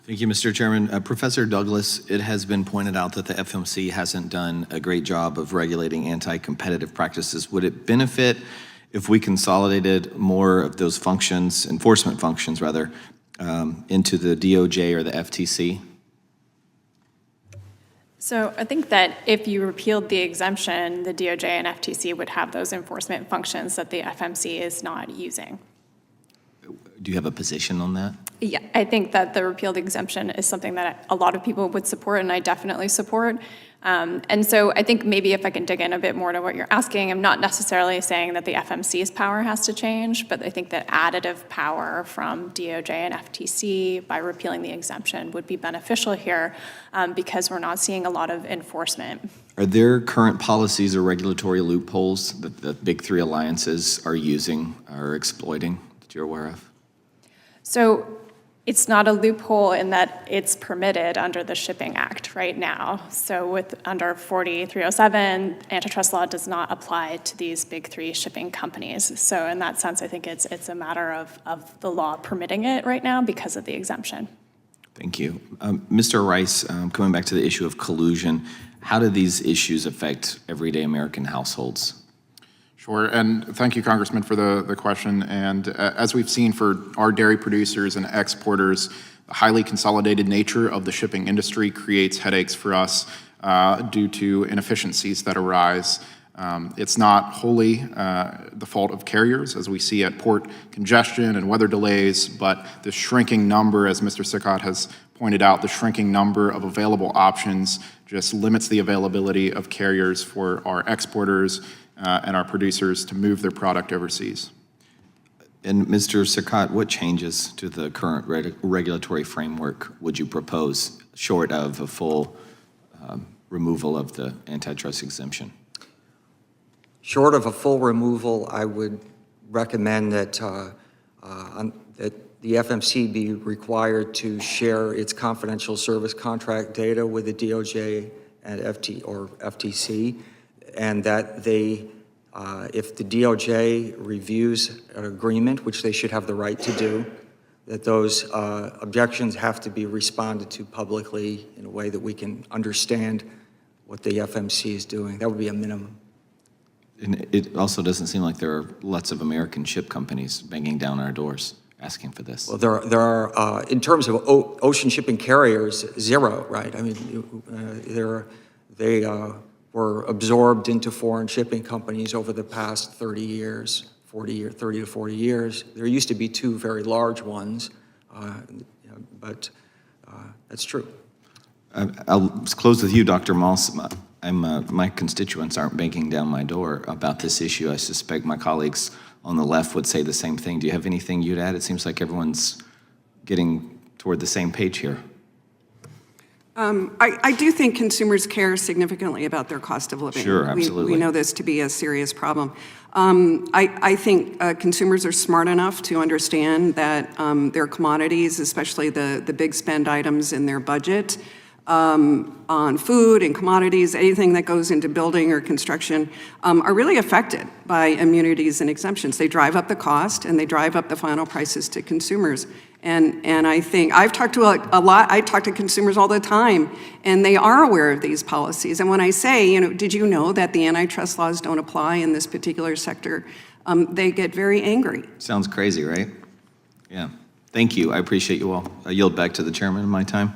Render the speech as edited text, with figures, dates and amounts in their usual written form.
Thank you, Mr. Chairman. Professor Douglas, it has been pointed out that the FMC hasn't done a great job of regulating anti-competitive practices. Would it benefit if we consolidated more of those functions, enforcement functions rather, into the DOJ or the FTC? So I think that if you repealed the exemption, the DOJ and FTC would have those enforcement functions that the FMC is not using. Do you have a position on that? Yeah, I think that the repealed exemption is something that a lot of people would support, and I definitely support. And so I think maybe if I can dig in a bit more to what you're asking, I'm not necessarily saying that the FMC's power has to change, but I think that additive power from DOJ and FTC by repealing the exemption would be beneficial here because we're not seeing a lot of enforcement. Are there current policies or regulatory loopholes that the big three alliances are using or exploiting that you're aware of? So it's not a loophole in that it's permitted under the Shipping Act right now. So with under 4307, antitrust law does not apply to these big three shipping companies. So in that sense, I think it's a matter of the law permitting it right now because of the exemption. Thank you. Mr. Rice, coming back to the issue of collusion, how do these issues affect everyday American households? Sure, and thank you, Congressman, for the question. And as we've seen for our dairy producers and exporters, the highly consolidated nature of the shipping industry creates headaches for us due to inefficiencies that arise. It's not wholly the fault of carriers, as we see at port congestion and weather delays, but the shrinking number, as Mr. Sickott has pointed out, the shrinking number of available options just limits the availability of carriers for our exporters and our producers to move their product overseas. And Mr. Sickott, what changes to the current regulatory framework would you propose, short of a full removal of the antitrust exemption? Short of a full removal, I would recommend that, that the FMC be required to share its confidential service contract data with the DOJ and FTC, and that they, if the DOJ reviews an agreement, which they should have the right to do, that those objections have to be responded to publicly in a way that we can understand what the FMC is doing. That would be a minimum. And it also doesn't seem like there are lots of American ship companies banging down our doors asking for this. Well, there are in terms of ocean shipping carriers, zero, right? I mean, they were absorbed into foreign shipping companies over the past 30 years, 30 to 40 years. There used to be two very large ones, but that's true. I'll close with you, Dr. Moss. My constituents aren't banging down my door about this issue. I suspect my colleagues on the left would say the same thing. Do you have anything you'd add? It seems like everyone's getting toward the same page here. I do think consumers care significantly about their cost of living. Sure, absolutely. We know this to be a serious problem. I think consumers are smart enough to understand that their commodities, especially the big spend items in their budget, on food and commodities, anything that goes into building or construction, are really affected by immunities and exemptions. They drive up the cost and they drive up the final prices to consumers. And I think I've talked to I talk to consumers all the time, and they are aware of these policies. And when I say, you know, did you know that the antitrust laws don't apply in this particular sector, they get very angry. Sounds crazy, right? Yeah. Thank you. I appreciate you all. I yield back to the chairman of my time.